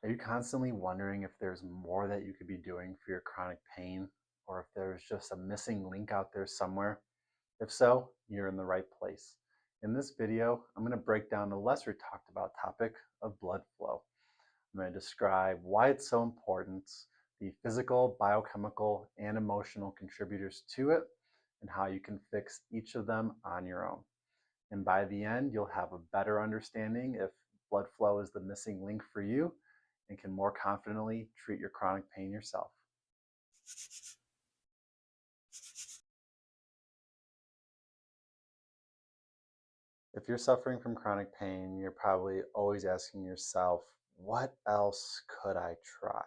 Are you constantly wondering if there's more that you could be doing for your chronic pain, or if there's just a missing link out there somewhere? If so, you're in the right place. In this video, I'm going to break down the lesser talked about topic of blood flow. I'm going to describe why it's so important, the physical, biochemical, and emotional contributors to it, and how you can fix each of them on your own. And by the end, you'll have a better understanding if blood flow is the missing link for you and can more confidently treat your chronic pain yourself. If you're suffering from chronic pain, you're probably always asking yourself, what else could I try?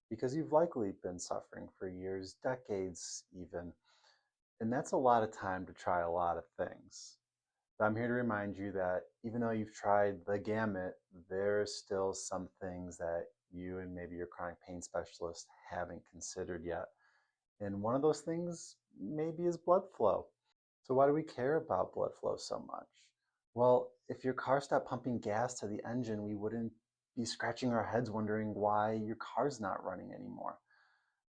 Because you've likely been suffering for years, decades even, and that's a lot of time to try a lot of things. But I'm here to remind you that even though you've tried the gamut, there's still some things that you and maybe your chronic pain specialist haven't considered yet. And one of those things maybe is blood flow. So why do we care about blood flow so much? Well, if your car stopped pumping gas to the engine, we wouldn't be scratching our heads wondering why your car's not running anymore.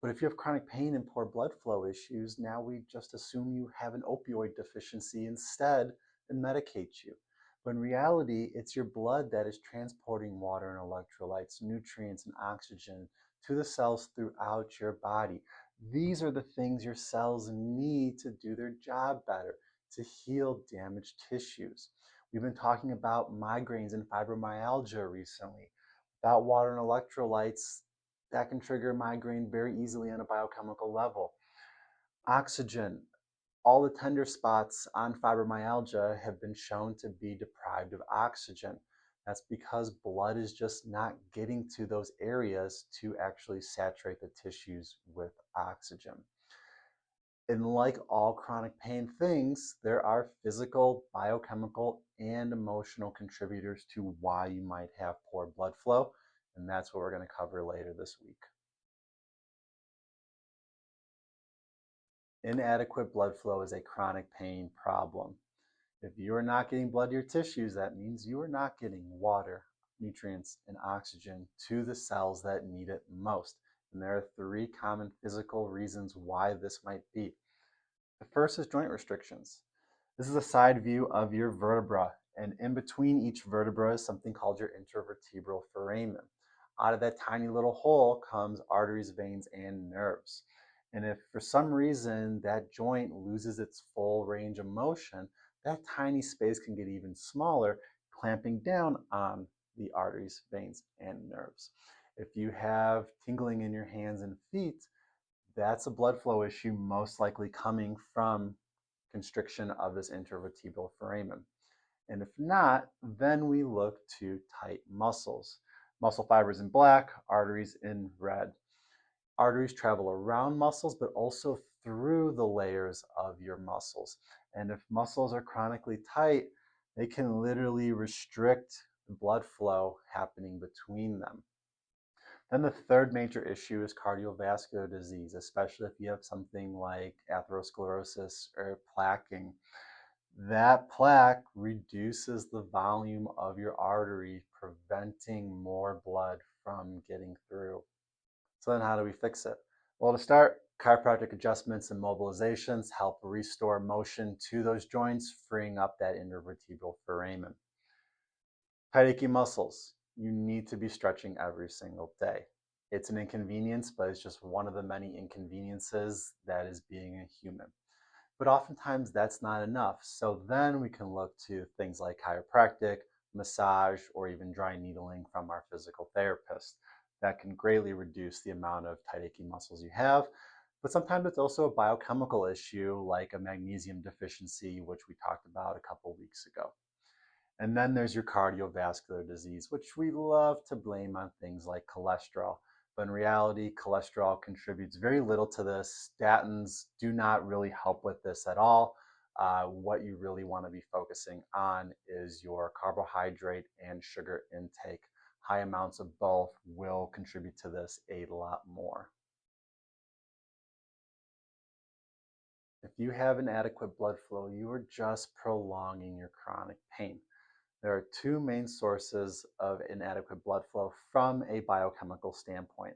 But if you have chronic pain and poor blood flow issues, now we just assume you have an opioid deficiency instead and medicate you. But in reality, it's your blood that is transporting water and electrolytes, nutrients, and oxygen to the cells throughout your body. These are the things your cells need to do their job better, to heal damaged tissues. We've been talking about migraines and fibromyalgia recently. Without water and electrolytes, that can trigger migraine very easily on a biochemical level. Oxygen, all the tender spots on fibromyalgia have been shown to be deprived of oxygen. That's because blood is just not getting to those areas to actually saturate the tissues with oxygen. And like all chronic pain things, there are physical, biochemical, and emotional contributors to why you might have poor blood flow. And that's what we're going to cover later this week. Inadequate blood flow is a chronic pain problem. If you are not getting blood to your tissues, that means you are not getting water, nutrients, and oxygen to the cells that need it most. And there are three common physical reasons why this might be. The first is joint restrictions. This is a side view of your vertebra, and in between each vertebra is something called your intervertebral foramen. Out of that tiny little hole comes arteries, veins, and nerves. And if for some reason that joint loses its full range of motion, that tiny space can get even smaller, clamping down on the arteries, veins, and nerves. If you have tingling in your hands and feet, that's a blood flow issue most likely coming from constriction of this intervertebral foramen. And if not, then we look to tight muscles. Muscle fibers in black, arteries in red. Arteries travel around muscles, but also through the layers of your muscles. And if muscles are chronically tight, they can literally restrict the blood flow happening between them. Then the third major issue is cardiovascular disease, especially if you have something like atherosclerosis or plaquing. That plaque reduces the volume of your artery, preventing more blood from getting through. So then how do we fix it? Well, to start, chiropractic adjustments and mobilizations help restore motion to those joints, freeing up that intervertebral foramen. Tight aching muscles. You need to be stretching every single day. It's an inconvenience, but it's just one of the many inconveniences that is being a human. But oftentimes that's not enough. So then we can look to things like chiropractic, massage, or even dry needling from our physical therapist. That can greatly reduce the amount of tight aching muscles you have. But sometimes it's also a biochemical issue like a magnesium deficiency, which we talked about a couple weeks ago. And then there's your cardiovascular disease, which we love to blame on things like cholesterol. But in reality, cholesterol contributes very little to this. Statins do not really help with this at all. What you really want to be focusing on is your carbohydrate and sugar intake. High amounts of both will contribute to this a lot more. If you have inadequate blood flow, you are just prolonging your chronic pain. There are two main sources of inadequate blood flow from a biochemical standpoint.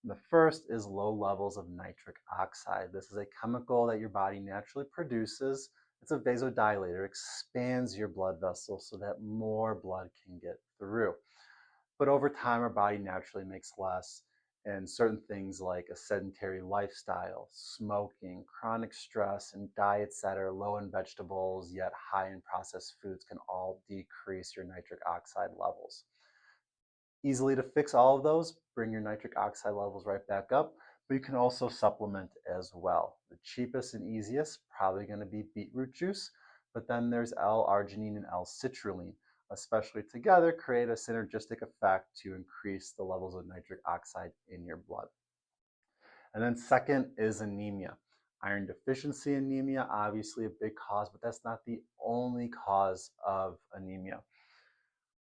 The first is low levels of nitric oxide. This is a chemical that your body naturally produces. It's a vasodilator, it expands your blood vessels so that more blood can get through. But over time, our body naturally makes less. And certain things like a sedentary lifestyle, smoking, chronic stress, and diets that are low in vegetables yet high in processed foods can all decrease your nitric oxide levels. Easily to fix all of those, bring your nitric oxide levels right back up, but you can also supplement as well. The cheapest and easiest, probably going to be beetroot juice, but then there's L-arginine and L-citrulline, especially together create a synergistic effect to increase the levels of nitric oxide in your blood. And then second is anemia. Iron deficiency anemia, obviously a big cause, but that's not the only cause of anemia.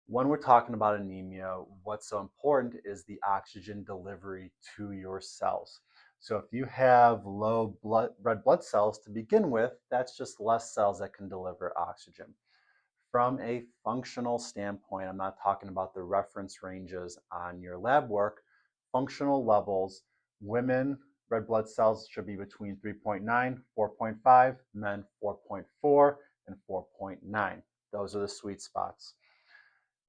When we're talking about anemia, what's so important is the oxygen delivery to your cells. So if you have low red blood cells to begin with, that's just less cells that can deliver oxygen. From a functional standpoint, I'm not talking about the reference ranges on your lab work. Functional levels, women, red blood cells should be between 3.9, 4.5, men 4.4, and 4.9. Those are the sweet spots.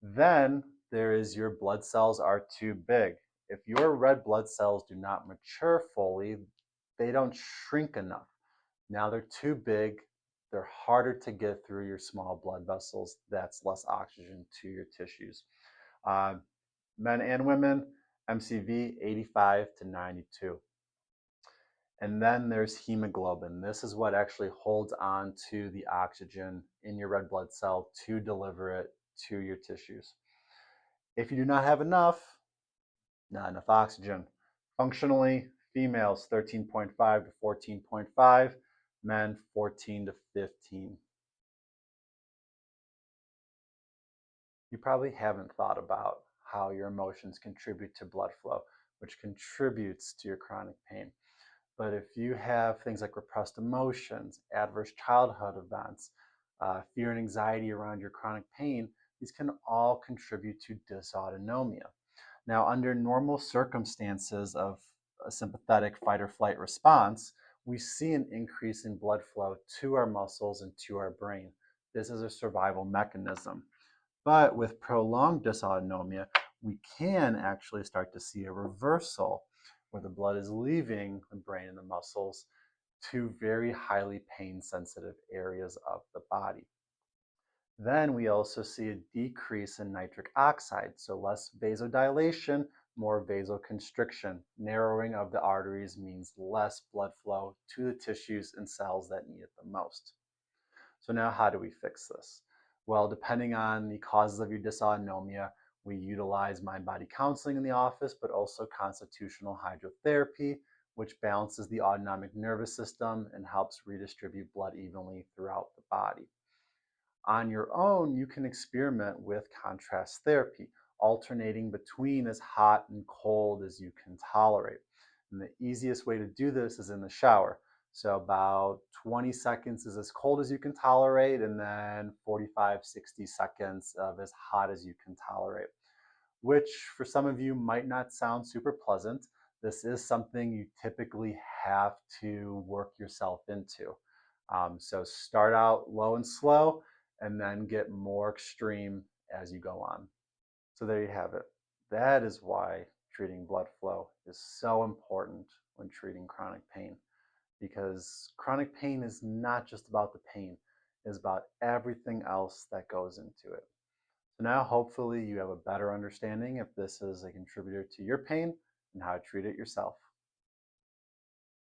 Then there is your blood cells are too big. If your red blood cells do not mature fully, they don't shrink enough. Now they're too big, they're harder to get through your small blood vessels. That's less oxygen to your tissues. Men and women, MCV 85 to 92. And then there's hemoglobin. This is what actually holds on to the oxygen in your red blood cell to deliver it to your tissues. If you do not have enough, not enough oxygen. Functionally, females 13.5 to 14.5, men 14 to 15. You probably haven't thought about how your emotions contribute to blood flow, which contributes to your chronic pain. But if you have things like repressed emotions, adverse childhood events, fear and anxiety around your chronic pain, these can all contribute to dysautonomia. Now, under normal circumstances of a sympathetic fight or flight response, we see an increase in blood flow to our muscles and to our brain. This is a survival mechanism. But with prolonged dysautonomia, we can actually start to see a reversal where the blood is leaving the brain and the muscles to very highly pain sensitive areas of the body. Then we also see a decrease in nitric oxide, so less vasodilation, more vasoconstriction. Narrowing of the arteries means less blood flow to the tissues and cells that need it the most. So now how do we fix this? Well, depending on the causes of your dysautonomia, we utilize mind-body counseling in the office, but also constitutional hydrotherapy, which balances the autonomic nervous system and helps redistribute blood evenly throughout the body. On your own, you can experiment with contrast therapy, alternating between as hot and cold as you can tolerate. And the easiest way to do this is in the shower. So about 20 seconds is as cold as you can tolerate, and then 45, 60 seconds of as hot as you can tolerate, which for some of you might not sound super pleasant. This is something you typically have to work yourself into. So start out low and slow, and then get more extreme as you go on. So there you have it. That is why treating blood flow is so important when treating chronic pain, because chronic pain is not just about the pain, it's about everything else that goes into it. So now hopefully you have a better understanding if this is a contributor to your pain and how to treat it yourself.